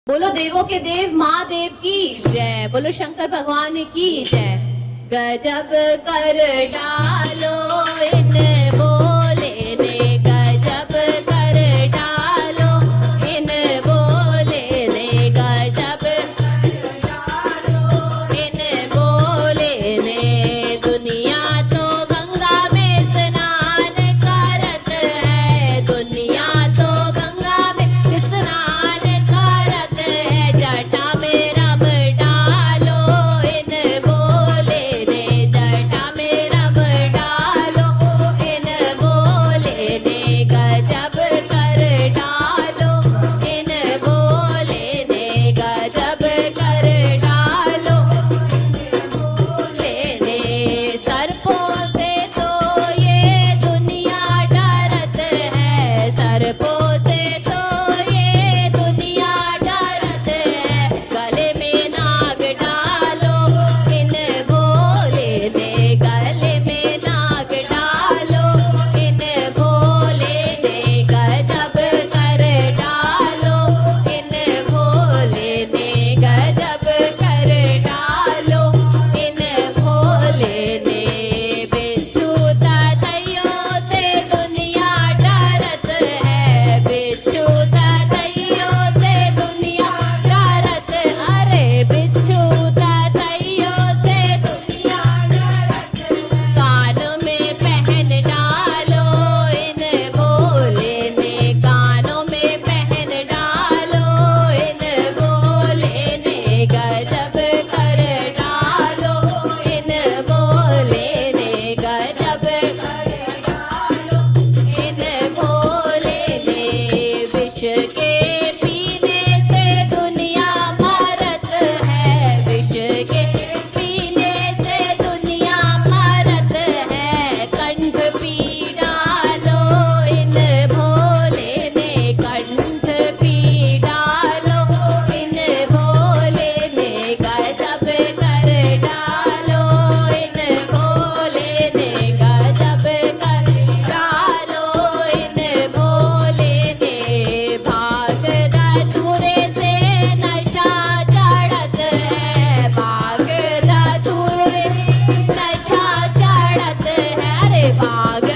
बोलो देवों के देव महादेव की जय, बोलो शंकर भगवान की जय। गजब कर डालो इन बोले ने, गजब कर डालो इन बोले ने, गजब इन बोले ने। दुनिया तो गंगा में स्नान करत है, दुनिया तो गंगा में स्नान करत है। जटा में रब डालो इन बोले ने, जटा में रब डालो इन बोले ने, गजब कर डालो इन बोले ने, गजब कर डालो लेने। सर्पों से तो ये दुनिया डरत है, सर्पों से तो ये दुनिया डरत है। गले में नाग डालो इन भोले ने, गले में नाग डालो इन भोले ने, गजब कर डालो इन भोले ने, गजब कर डालो इन भोले ने। बिच्छू ततैयों से दुनिया डरत है, बिच्छू ततैयों से दुनिया डरत, अरे बिच्छू ततैयों से दुनिया डरत। कान में पहन डालो इन भोले ने, कानों में पहन डालो इन भोले ने, गजब कर डालो इन भोले ने, गजब कर डालो इन भोले ने। विष के पीने से दुनिया मरत है, विष के पीने से दुनिया मरत है। कंठ पी डालो इन भोले ने, कंठ पी डालो इन भोले ने, गजब कर डालो इन भोले ने, गजब कर डालो इन भोले ने। भाग धतूरे से नशा चढ़त है, भाग धतूरे नशा चढ़त है, अरे भाग